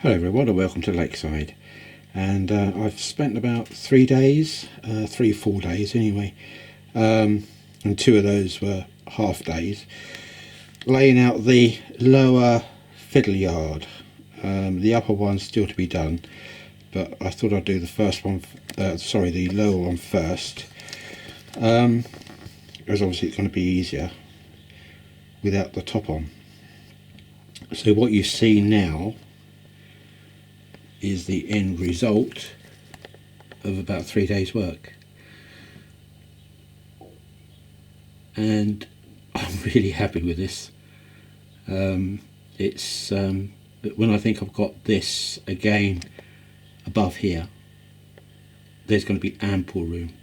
Hello everyone and welcome to Lakeside, and I've spent about 3 days, 4 days anyway, and 2 of those were half days, laying out the lower fiddle yard. The upper one's still to be done, but I thought I'd do the the lower one first, because obviously it's going to be easier without the top on. So what you see now is the end result of about 3 days work, and I'm really happy with this. When I think I've got this again above here, there's going to be ample room,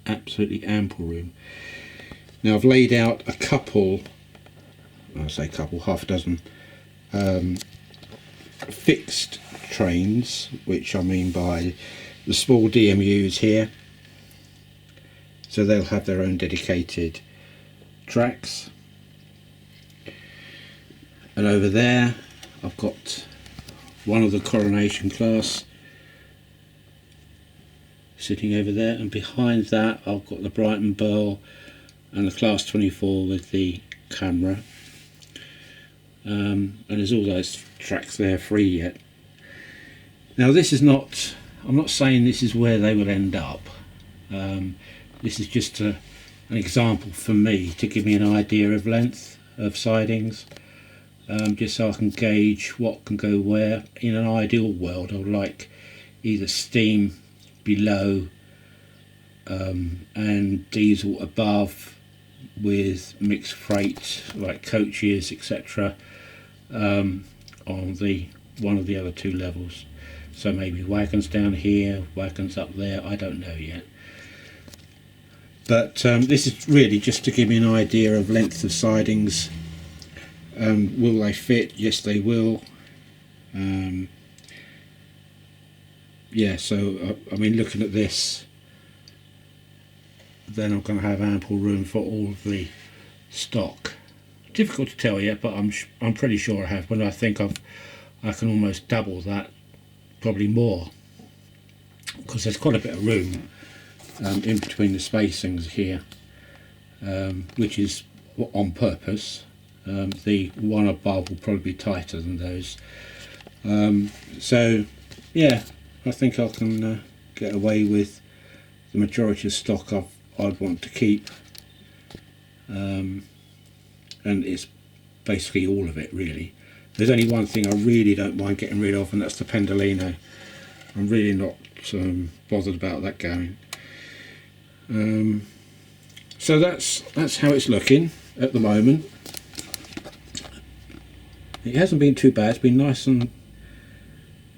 absolutely ample room. Now I've laid out a couple, half a dozen fixed trains, which I mean by the small DMUs here, so they'll have their own dedicated tracks. And over there I've got one of the Coronation class sitting over there, and behind that I've got the Brighton Burl and the class 24 with the camera, and there's all those tracks there free yet. Now this is not, I'm not saying this is where they will end up. This is just an example for me to give me an idea of length of sidings, just so I can gauge what can go where. In an ideal world I would like either steam below and diesel above, with mixed freight like coaches etc. On the one of the other two levels. So maybe wagons down here, wagons up there, I don't know yet. But this is really just to give me an idea of length of sidings. Will they fit? Yes, they will. Yeah, so I mean, looking at this, then I'm going to have ample room for all of the stock. Difficult to tell yet, but I'm pretty sure I have. When I think I can almost double that, probably more, because there's quite a bit of room in between the spacings here, which is on purpose. The one above will probably be tighter than those. So yeah, I think I can get away with the majority of stock I'd want to keep, and it's basically all of it really. There's only one thing I really don't mind getting rid of, and that's the Pendolino. I'm really not bothered about that going. So that's how it's looking at the moment. It hasn't been too bad. It's been nice and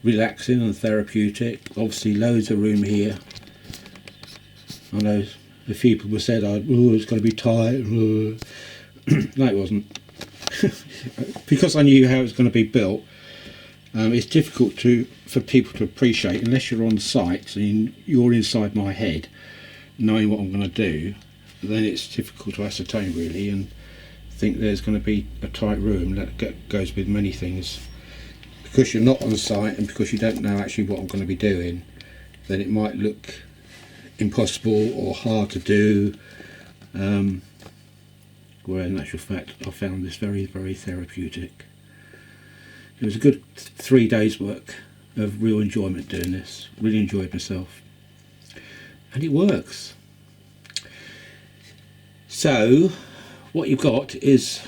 relaxing and therapeutic. Obviously loads of room here. I know a few people said, oh, it's going to be tight. No, it wasn't. Because I knew how it was going to be built, it's difficult for people to appreciate unless you're on site and you're inside my head knowing what I'm going to do. Then it's difficult to ascertain really, and think there's going to be a tight room. That goes with many things. Because you're not on site and because you don't know actually what I'm going to be doing, then it might look impossible or hard to do, where in actual fact I found this very, very therapeutic. It was a good 3 days work of real enjoyment doing this. Really enjoyed myself, and it works. So what you've got is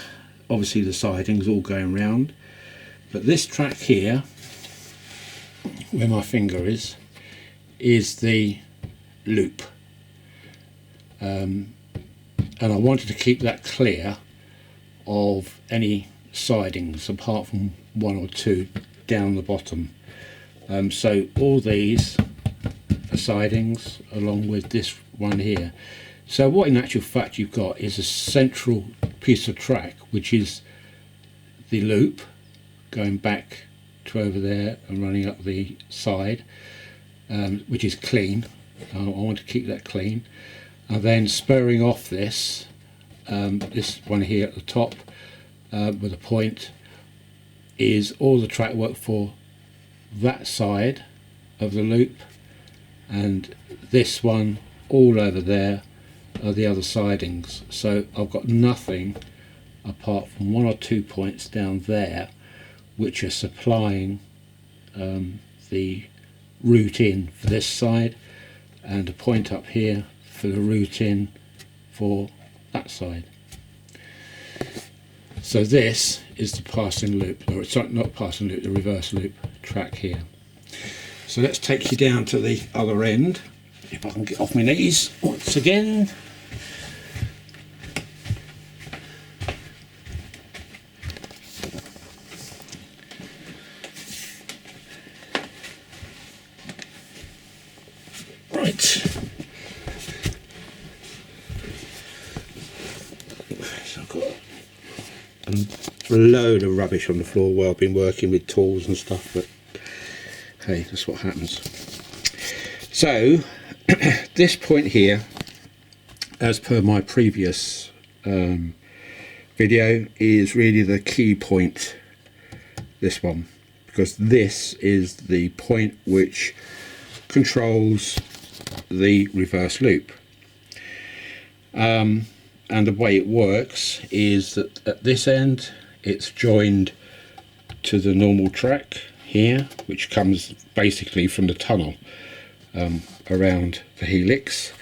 obviously the sidings all going round, but this track here where my finger is the loop, and I wanted to keep that clear of any sidings apart from one or two down the bottom. So all these are sidings along with this one here. So what in actual fact you've got is a central piece of track, which is the loop going back to over there and running up the side, which is clean. I want to keep that clean. And then spurring off this one here at the top with a point, is all the track work for that side of the loop, and this one all over there are the other sidings. So I've got nothing apart from 1 or 2 points down there which are supplying the route in for this side, and a point up here for the route in for that side. So this is the passing loop, or it's not passing loop, the reverse loop track here. So let's take you down to the other end, if I can get off my knees once again. Right. So I've got a load of rubbish on the floor where I've been working with tools and stuff, but hey, that's what happens. So this point here, as per my previous video, is really the key point, this one, because this is the point which controls the reverse loop. And the way it works is that at this end it's joined to the normal track here, which comes basically from the tunnel around the helix,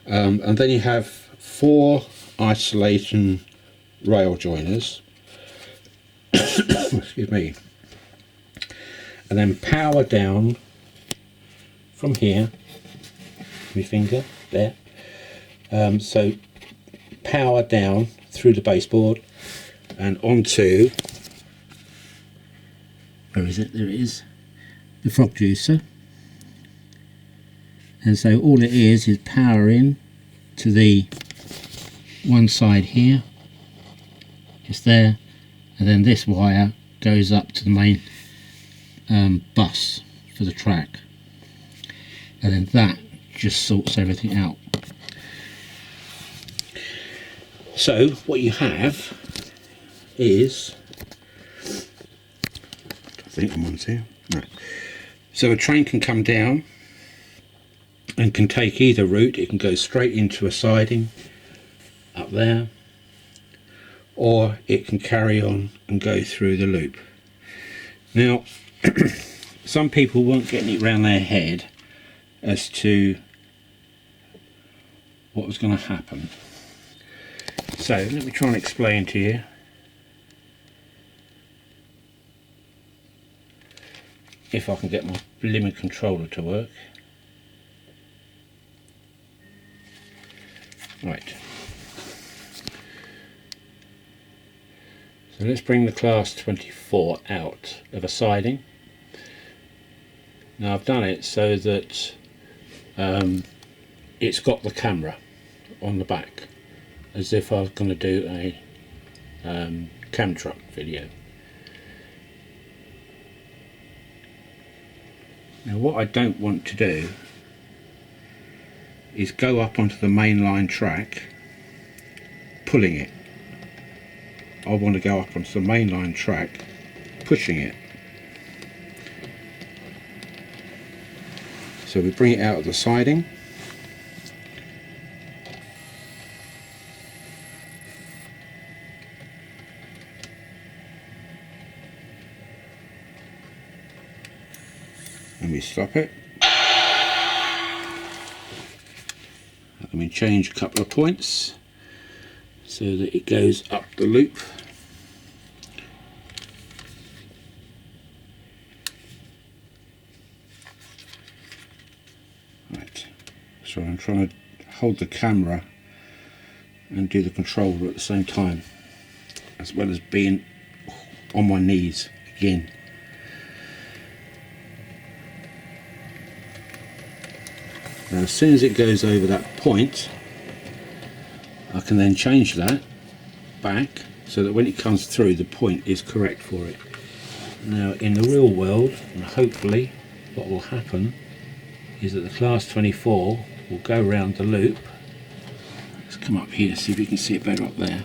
and then you have 4 isolation rail joiners excuse me, and then power down from here, my finger there, so power down through the baseboard and onto, where is it? There it is, the frog juicer. And so all it is power in to the one side here, just there, and then this wire goes up to the main bus for the track, and then that just sorts everything out. So what you have is, I think I'm on here. No. So a train can come down and can take either route. It can go straight into a siding up there, or it can carry on and go through the loop. Now some people weren't getting it around their head as to what was going to happen. So let me try and explain to you. If I can get my blimmin' controller to work. Right. So let's bring the class 24 out of a siding. Now I've done it so that it's got the camera on the back, as if I was going to do a cam truck video. Now what I don't want to do is go up onto the mainline track pulling it. I want to go up onto the mainline track pushing it. So we bring it out of the siding, and we stop it, and we change a couple of points so that it goes up the loop. Right, so I'm trying to hold the camera and do the controller at the same time, as well as being on my knees again. Now as soon as it goes over that point, I can then change that back so that when it comes through, the point is correct for it. Now in the real world, and hopefully what will happen, is that the class 24 will go around the loop. Let's come up here, see if you can see it better up there.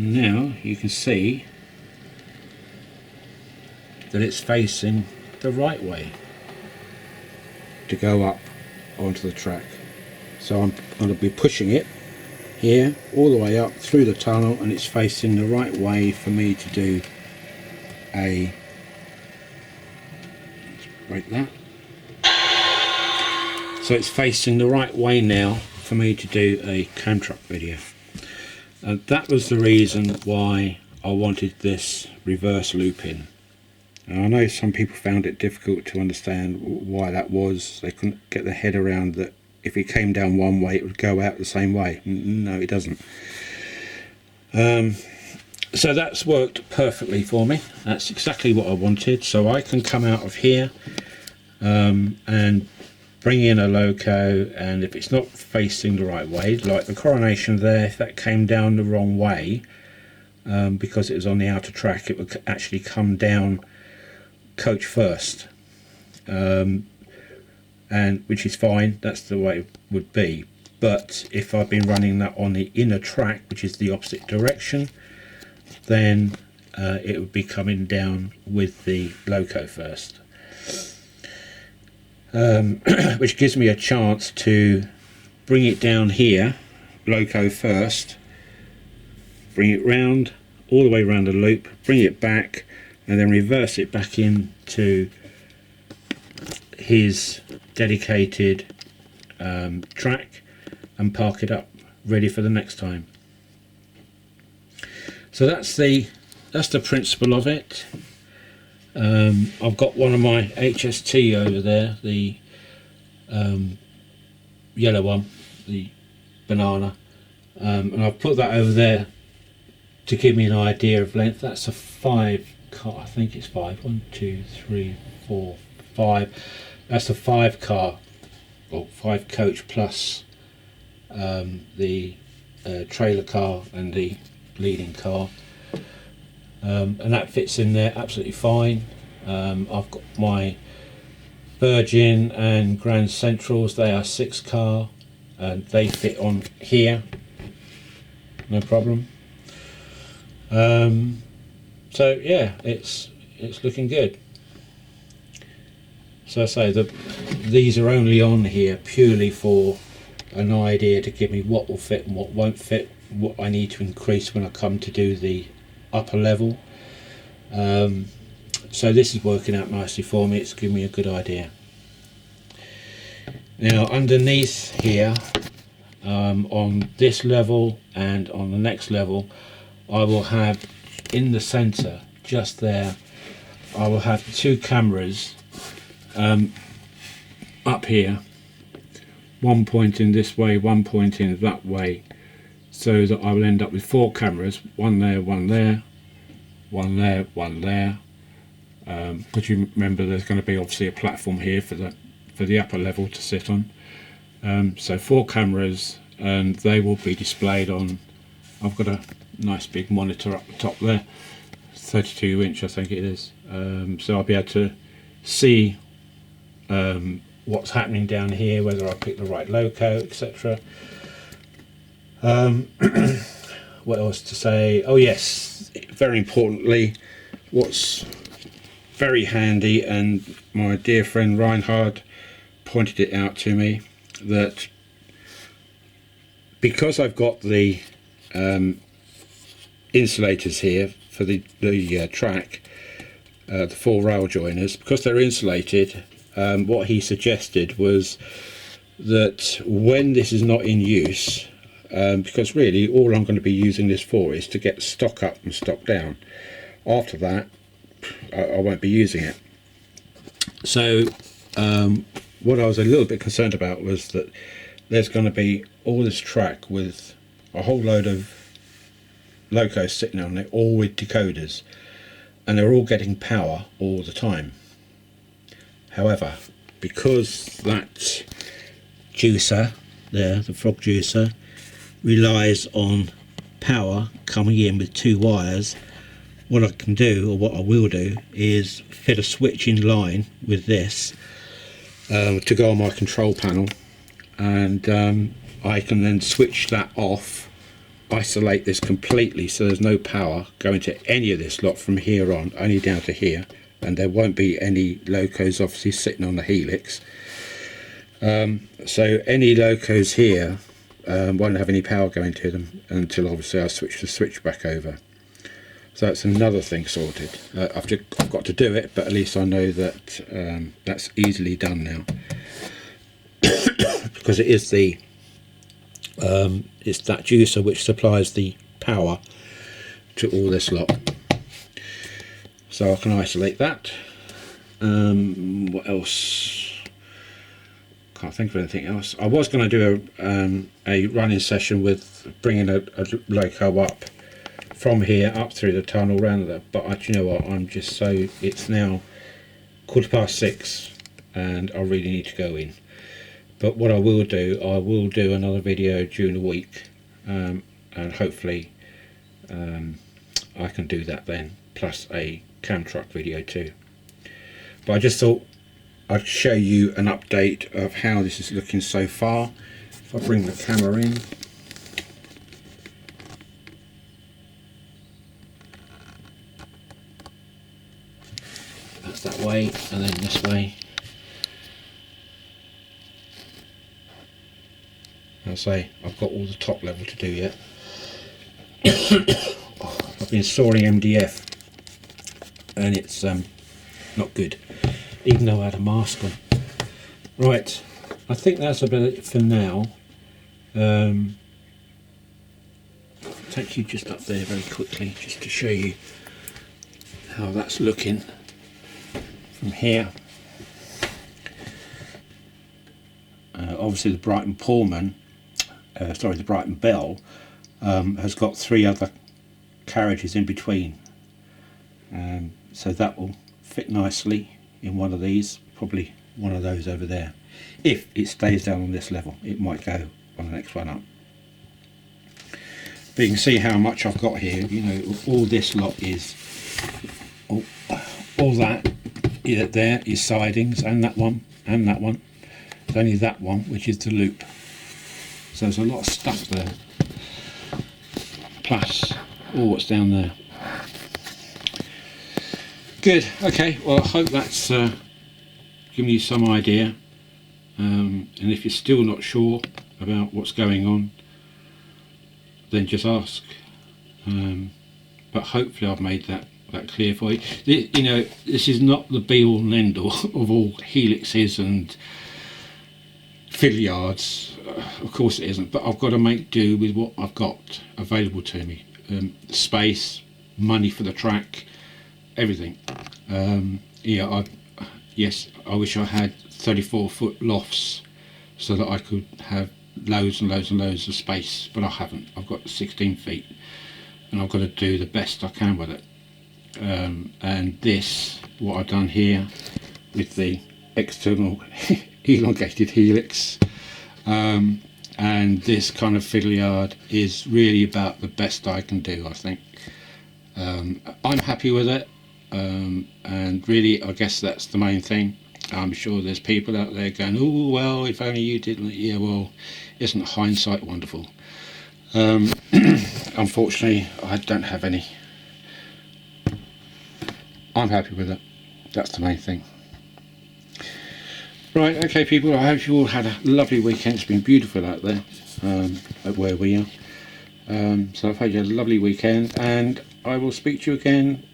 And now you can see that it's facing the right way to go up onto the track. So I'm going to be pushing it here all the way up through the tunnel, and it's facing the right way for me to do a, let's break that. So it's facing the right way now for me to do a cam truck video. And that was the reason why I wanted this reverse loop in. And I know some people found it difficult to understand why that was. They couldn't get their head around that if it came down one way it would go out the same way. No, it doesn't. So that's worked perfectly for me. That's exactly what I wanted. So I can come out of here and bring in a loco, and if it's not facing the right way, like the Coronation there, if that came down the wrong way, because it was on the outer track, it would actually come down coach first, and which is fine, that's the way it would be. But if I've been running that on the inner track, which is the opposite direction, then it would be coming down with the loco first. Which gives me a chance to bring it down here, loco first, bring it round, all the way around the loop, bring it back, and then reverse it back into his dedicated track and park it up, ready for the next time. So that's the principle of it. I've got one of my HST over there, the yellow one, the banana, and I've put that over there to give me an idea of length. That's a 5 car, I think it's 5. 1, 2, 3, 4, 5. That's a 5 car, or 5 coach plus the trailer car and the leading car. And that fits in there absolutely fine. I've got my Virgin and Grand Centrals, they are 6 car, and they fit on here, no problem. So yeah, it's looking good. So I say that these are only on here purely for an idea to give me what will fit and what won't fit, what I need to increase when I come to do the upper level. So this is working out nicely for me. It's giving me a good idea. Now underneath here, on this level and on the next level, I will have in the center, just there, I will have 2 cameras up here, one pointing this way, one pointing that way, so that I will end up with 4 cameras, one there, one there, one there, one there. Because you remember there's going to be obviously a platform here for the upper level to sit on. So 4 cameras, and they will be displayed on, I've got a nice big monitor up the top there, 32 inch I think it is. So I'll be able to see what's happening down here, whether I pick the right loco, etc. What else to say? Oh yes, very importantly, what's very handy, and my dear friend Reinhard pointed it out to me, that because I've got the insulators here for the track, the 4 rail joiners, because they're insulated, what he suggested was that when this is not in use, because really all I'm going to be using this for is to get stock up and stock down. After that I won't be using it. So what I was a little bit concerned about was that there's going to be all this track with a whole load of locos sitting on it, all with decoders, and they're all getting power all the time. However, because that juicer there, the frog juicer, relies on power coming in with 2 wires, what I can do, or what I will do, is fit a switch in line with this to go on my control panel, and I can then switch that off isolate this completely so there's no power going to any of this lot from here on, only down to here, and there won't be any locos obviously sitting on the helix. So any locos here won't have any power going to them until obviously I switch the switch back over. So that's another thing sorted. I've got to do it, but at least I know that that's easily done now. Because it is the it's that juicer which supplies the power to all this lot. So I can isolate that. What else? Can't think of anything else. I was going to do a running session with bringing a loco up from here up through the tunnel round there, but you know what, I'm just so, it's now 6:15 and I really need to go in. But what I will do another video during the week, and hopefully I can do that then, plus a cam truck video too. But I just thought I'd show you an update of how this is looking so far. If I bring the camera in, that's that way, and then this way. I'll say I've got all the top level to do yet. I've been storing MDF and it's not good, even though I had a mask on. Right, I think that's about it for now. I'll take you just up there very quickly just to show you how that's looking from here. Obviously the Brighton Pullman, the Brighton Bell has got 3 other carriages in between, so that will fit nicely in one of these, probably one of those over there. If it stays down on this level, it might go on the next one up. But you can see how much I've got here. You know, all this lot is all that there is sidings, and that one and that one. It's only that one which is the loop. So there's a lot of stuff there, plus all what's down there. Good, okay, well I hope that's given you some idea, and if you're still not sure about what's going on, then just ask, but hopefully I've made that clear for you. You know, this is not the be all and end all of all helixes and fiddle yards, of course it isn't, but I've got to make do with what I've got available to me. Space, money for the track, everything. Yeah, yes, I wish I had 34-foot lofts so that I could have loads and loads and loads of space, but I haven't. I've got 16 feet and I've got to do the best I can with it. And this, what I've done here with the external elongated helix and this kind of fiddle yard is really about the best I can do, I think. I'm happy with it, and really I guess that's the main thing. I'm sure there's people out there going, oh well, if only you didn't. Yeah, well, isn't hindsight wonderful? Unfortunately I don't have any. I'm happy with it, that's the main thing. Right, okay people, I hope you all had a lovely weekend. It's been beautiful out there, at where we are. So I hope you had a lovely weekend, and I will speak to you again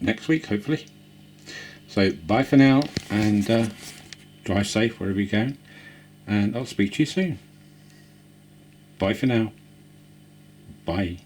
next week, hopefully. So bye for now, and drive safe wherever you're going, and I'll speak to you soon. Bye for now. Bye.